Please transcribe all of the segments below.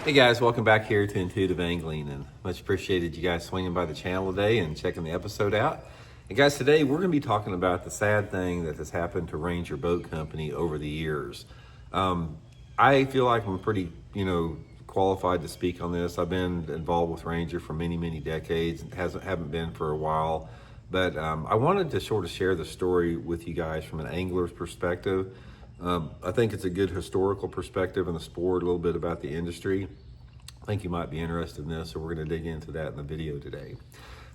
Hey guys, welcome back here to Intuitive Angling, and much appreciated you guys swinging by the channel today and checking the episode out. And guys, today we're going to be talking about the sad thing that has happened to Ranger Boat Company over the years. I feel like I'm pretty, qualified to speak on this. I've been involved with Ranger for many decades. Haven't been for a while, but I wanted to sort of share the story with you guys from an angler's perspective. I think it's a good historical perspective in the sport, a little bit about the industry. I think you might be interested in this, so we're going to dig into that in the video today.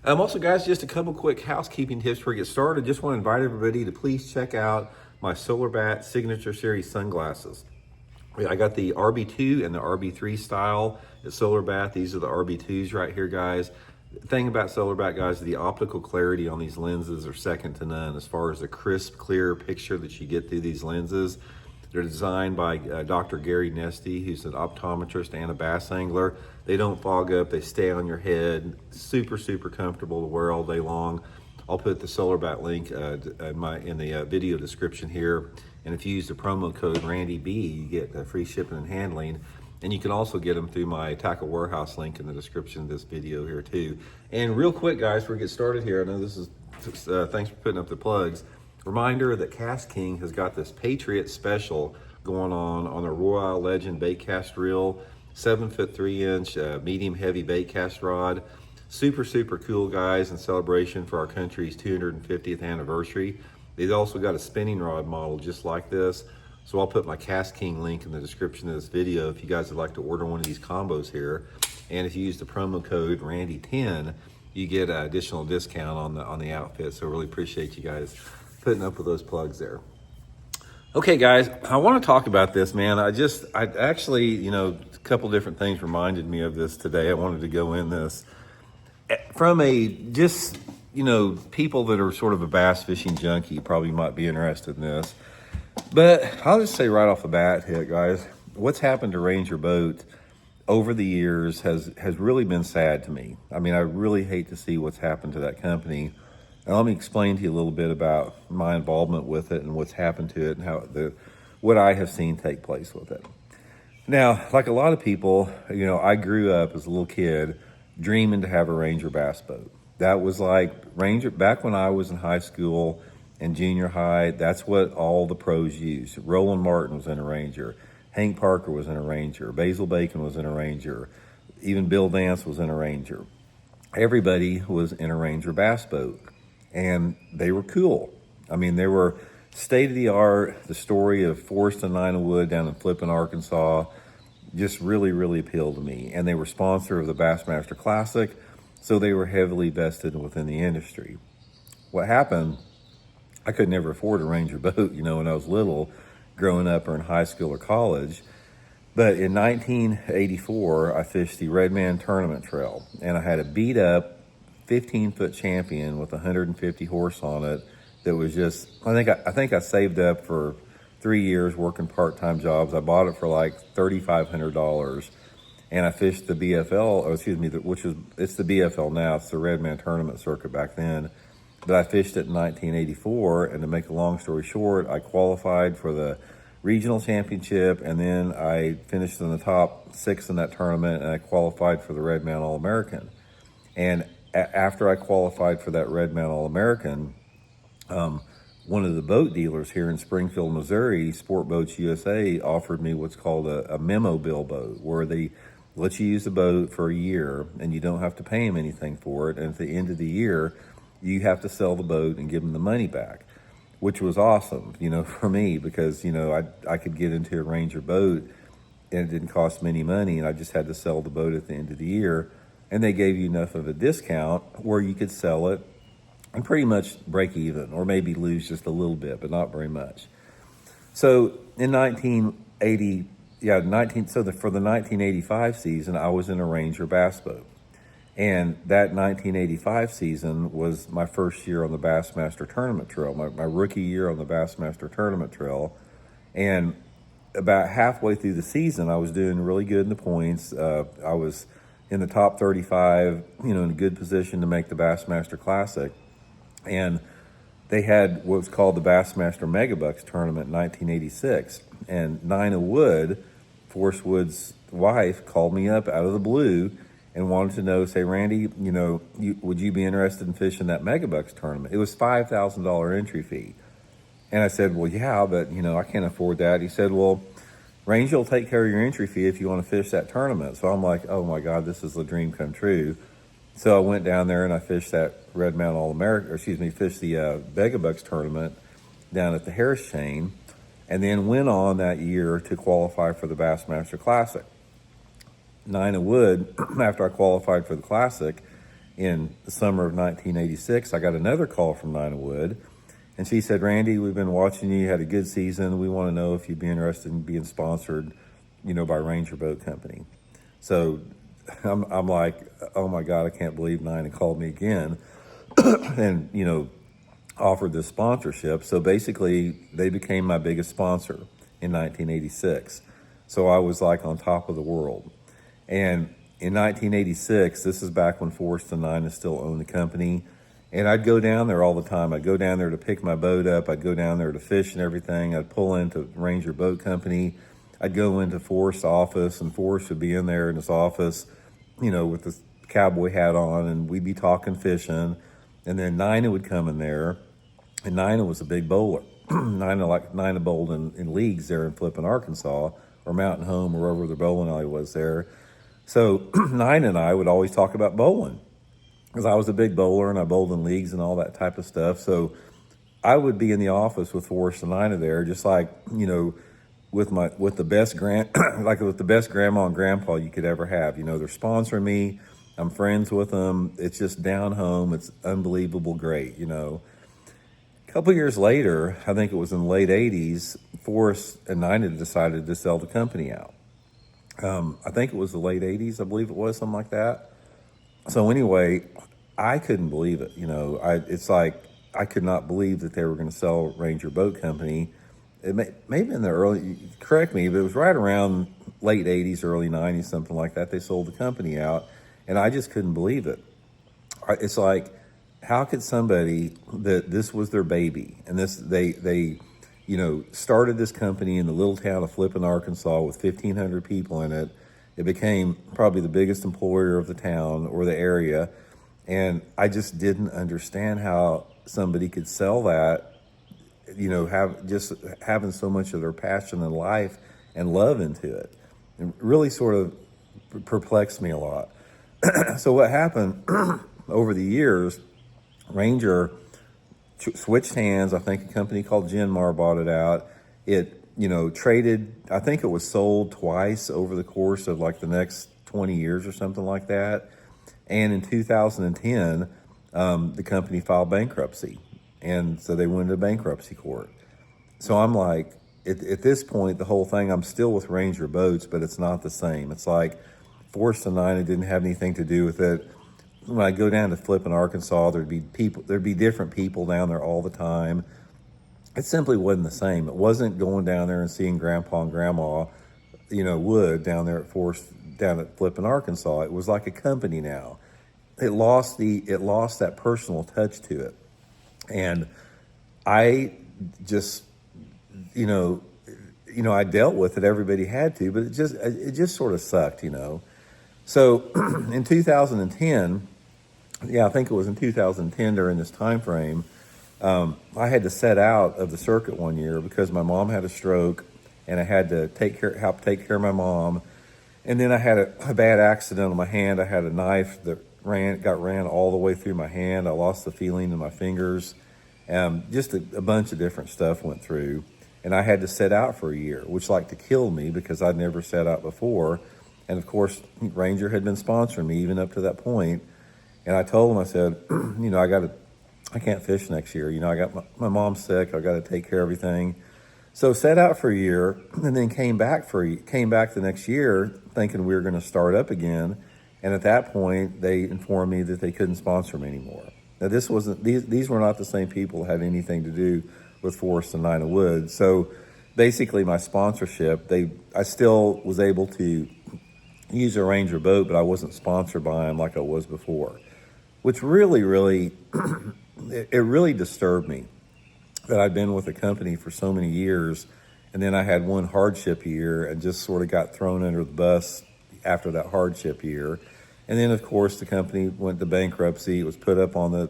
Also, guys, just a couple quick housekeeping tips before we get started. Just want to invite everybody to please check out my Solar Bat Signature Series sunglasses. I got the RB2 and the RB3 style at Solar Bat. These are the RB2s right here, guys. The thing about Solar Bat, guys, the optical clarity on these lenses are second to none as far as the crisp, clear picture that you get through these lenses. They're designed by Dr. Gary Nesty, who's an optometrist and a bass angler. They don't fog up, they stay on your head. Super comfortable to wear all day long. I'll put the Solar Bat link in the video description here. And if you use the promo code RandyB, you get free shipping and handling. And you can also get them through my Tackle Warehouse link in the description of this video here too. And real quick, guys, before we get started here, I know this is, thanks for putting up the plugs. Reminder that Cast King has got this Patriot special going on the Royal Legend bait cast reel, 7-foot 3-inch medium heavy bait cast rod. Super cool, guys, in celebration for our country's 250th anniversary. They've also got a spinning rod model just like this. So I'll put my Cast King link in the description of this video if you guys would like to order one of these combos here. And if you use the promo code RANDY10, you get an additional discount on the outfit. So really appreciate you guys putting up with those plugs there. Okay, guys, I want to talk about this, man. I actually, a couple different things reminded me of this today. I wanted to go in this from people that are sort of a bass fishing junkie probably might be interested in this. But I'll just say right off the bat here, guys, what's happened to Ranger Boat over the years has really been sad to me. I mean, I really hate to see what's happened to that company. And let me explain to you a little bit about my involvement with it and what's happened to it and what I have seen take place with it. Now, like a lot of people, I grew up as a little kid dreaming to have a Ranger bass boat. That was like Ranger, back when I was in high school and junior high, that's what all the pros used. Roland Martin was in a Ranger. Hank Parker was in a Ranger. Basil Bacon was in a Ranger. Even Bill Dance was in a Ranger. Everybody was in a Ranger bass boat. And they were cool. I mean, they were state-of-the-art. The story of Forrest and Nina Wood down in Flippin, Arkansas, just really appealed to me. And they were sponsor of the Bassmaster Classic, so they were heavily vested within the industry. What happened, I could never afford a Ranger boat, when I was little, growing up or in high school or college. But in 1984, I fished the Redman Tournament Trail, and I had a beat-up 15-foot champion with 150 horse on it that was just, I think I saved up for 3 years working part-time jobs. I bought it for like $3,500, and I fished the BFL, it's the BFL now, it's the Redman Tournament Circuit back then, but I fished it in 1984, and to make a long story short, I qualified for the regional championship, and then I finished in the top 6 in that tournament, and I qualified for the Redman All-American. And after I qualified for that Redman All-American, one of the boat dealers here in Springfield, Missouri, Sport Boats USA, offered me what's called a memo bill boat, where they let you use the boat for a year and you don't have to pay them anything for it. And at the end of the year, you have to sell the boat and give them the money back, which was awesome, for me, because, I could get into a Ranger boat and it didn't cost me any money, and I just had to sell the boat at the end of the year. And they gave you enough of a discount where you could sell it and pretty much break even, or maybe lose just a little bit, but not very much. So in for the 1985 season, I was in a Ranger bass boat. And that 1985 season was my first year on the Bassmaster Tournament Trail, my rookie year on the Bassmaster Tournament Trail. And about halfway through the season, I was doing really good in the points. I was in the top 35, in a good position to make the Bassmaster Classic. And they had what was called the Bassmaster Megabucks tournament in 1986. And Nina Wood, Forrest Wood's wife called me up out of the blue and wanted to know, say, Randy, would you be interested in fishing that Megabucks tournament? It was $5,000 entry fee. And I said, well, yeah, but, I can't afford that. He said, well, Ranger will take care of your entry fee if you want to fish that tournament. So I'm like, oh my God, this is the dream come true. So I went down there and I fished that Red Mountain All-American, fished the Megabucks tournament down at the Harris Chain, and then went on that year to qualify for the Bassmaster Classic. Nina Wood, after I qualified for the Classic in the summer of 1986, I got another call from Nina Wood, and she said, Randy, we've been watching you. You had a good season. We want to know if you'd be interested in being sponsored, by Ranger Boat Company. So I'm like, oh my God, I can't believe Nina called me again and, offered this sponsorship. So basically, they became my biggest sponsor in 1986. So I was like on top of the world. And in 1986, this is back when Forrest and Nina still owned the company. And I'd go down there all the time. I'd go down there to pick my boat up. I'd go down there to fish and everything. I'd pull into Ranger Boat Company. I'd go into Forrest's office, and Forrest would be in there in his office, with this cowboy hat on, and we'd be talking fishing. And then Nina would come in there, and Nina was a big bowler. Nina bowled in leagues there in Flippin, Arkansas, or Mountain Home, or wherever the bowling alley was there. So Nina and I would always talk about bowling, because I was a big bowler and I bowled in leagues and all that type of stuff. So I would be in the office with Forrest and Nina there, just like, with the best with the best grandma and grandpa you could ever have. They're sponsoring me. I'm friends with them. It's just down home. It's unbelievable great, A couple years later, I think it was in the late 80s, Forrest and Nina decided to sell the company out. I think it was the late 80s, I believe it was, something like that. So anyway, I couldn't believe it. It's like I could not believe that they were going to sell Ranger Boat Company. It maybe in the early, correct me, but it was right around late 80s, early 90s, something like that. They sold the company out, and I just couldn't believe it. It's like, how could somebody that this was their baby, and they started this company in the little town of Flippin, Arkansas, with 1,500 people in it. It became probably the biggest employer of the town or the area, and I just didn't understand how somebody could sell that. Having so much of their passion and life and love into it. It really sort of perplexed me a lot. So what happened over the years, Ranger switched hands. I think a company called Genmar bought it out. It, traded, I think it was sold twice over the course of like the next 20 years or something like that. And in 2010, the company filed bankruptcy. And so they went to bankruptcy court. So I'm like, at this point, the whole thing, I'm still with Ranger Boats, but it's not the same. It's like Forrest and Nina didn't have anything to do with it. When I go down to Flippin, Arkansas, there'd be different people down there all the time. It simply wasn't the same. It wasn't going down there and seeing Grandpa and Grandma, Wood down there down at Flippin, Arkansas. It was like a company now. It lost that personal touch to it. And I just, I dealt with it. Everybody had to, but it just sort of sucked, So in 2010, I think it was in 2010 during this time frame, I had to set out of the circuit one year because my mom had a stroke, and I had to help take care of my mom. And then I had a bad accident on my hand. I had a knife that ran all the way through my hand. I lost the feeling in my fingers. Just a bunch of different stuff went through, and I had to set out for a year, which like to kill me because I'd never set out before. And of course, Ranger had been sponsoring me even up to that point. And I told him, I said, I can't fish next year. I got my mom's sick. I got to take care of everything. So set out for a year, and then came back the next year thinking we were going to start up again. And at that point, they informed me that they couldn't sponsor me anymore. Now, these were not the same people that had anything to do with Forrest and Nina Wood. So basically my sponsorship, I still was able to use a Ranger boat, but I wasn't sponsored by them like I was before, which really, really, it really disturbed me that I'd been with a company for so many years And then I had one hardship year and just sort of got thrown under the bus after that hardship year. And then, of course, the company went to bankruptcy. It was put up on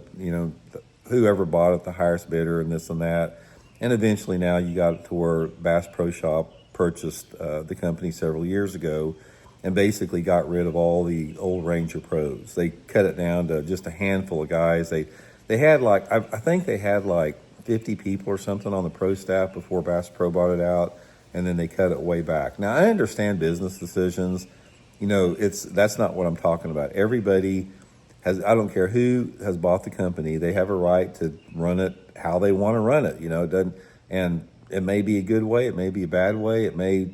whoever bought it, the highest bidder, and this and that. And eventually now you got it to where Bass Pro Shop purchased the company several years ago and basically got rid of all the old Ranger pros. They cut it down to just a handful of guys. They had like, I think they had like 50 people or something on the pro staff before Bass Pro bought it out, and then they cut it way back. Now, I understand business decisions. That's not what I'm talking about. Everybody has, I don't care who has bought the company, they have a right to run it how they want to run it. It doesn't, and it may be a good way, it may be a bad way, it may,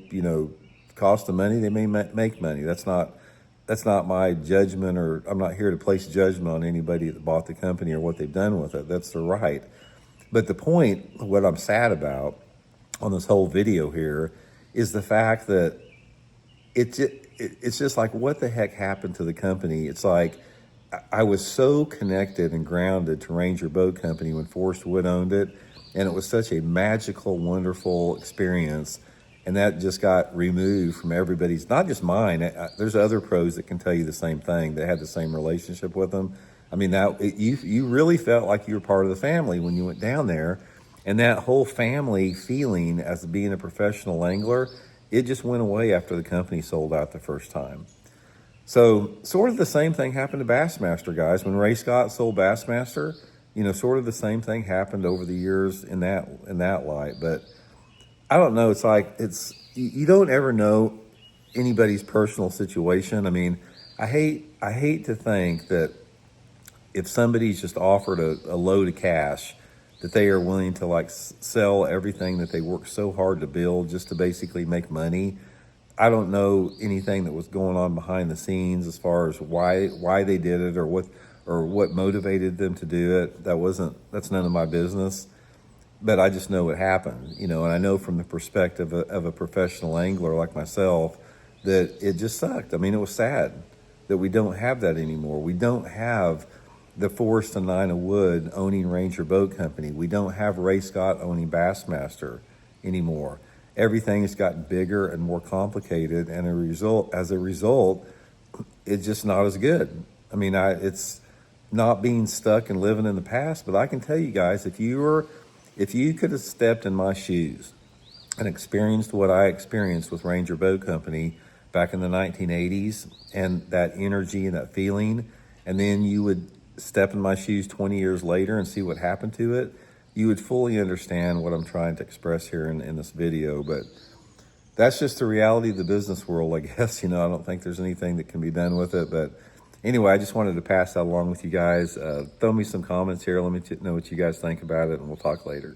cost them money, they may make money. That's not my judgment, or I'm not here to place judgment on anybody that bought the company or what they've done with it. That's their right. But the point, what I'm sad about on this whole video here, is the fact that it's just like, what the heck happened to the company? It's like, I was so connected and grounded to Ranger Boat Company when Forrest Wood owned it, and it was such a magical, wonderful experience. And that just got removed from everybody's, not just mine. There's other pros that can tell you the same thing, that had the same relationship with them. I mean, you really felt like you were part of the family when you went down there. And that whole family feeling as being a professional angler, it just went away after the company sold out the first time. So sort of the same thing happened to Bassmaster, guys. When Ray Scott sold Bassmaster, sort of the same thing happened over the years in that light. But I don't know. It's like, you don't ever know anybody's personal situation. I mean, I hate to think that if somebody's just offered a load of cash, that they are willing to like sell everything that they worked so hard to build just to basically make money. I don't know anything that was going on behind the scenes as far as why they did it, or what motivated them to do it. That's none of my business. But I just know it happened, and I know from the perspective of a professional angler like myself that it just sucked. I mean, it was sad that we don't have that anymore. We don't have the Forrest and Nina Wood owning Ranger Boat Company. We don't have Ray Scott owning Bassmaster anymore. Everything has gotten bigger and more complicated, and as a result, it's just not as good. I mean, it's not being stuck and living in the past, but I can tell you guys, if you could have stepped in my shoes and experienced what I experienced with Ranger Boat Company back in the 1980s, and that energy and that feeling, and then you would step in my shoes 20 years later and see what happened to it, you would fully understand what I'm trying to express here in this video. But that's just the reality of the business world, I guess. I don't think there's anything that can be done with it. But anyway, I just wanted to pass that along with you guys. Throw me some comments here. Let me know what you guys think about it, and we'll talk later.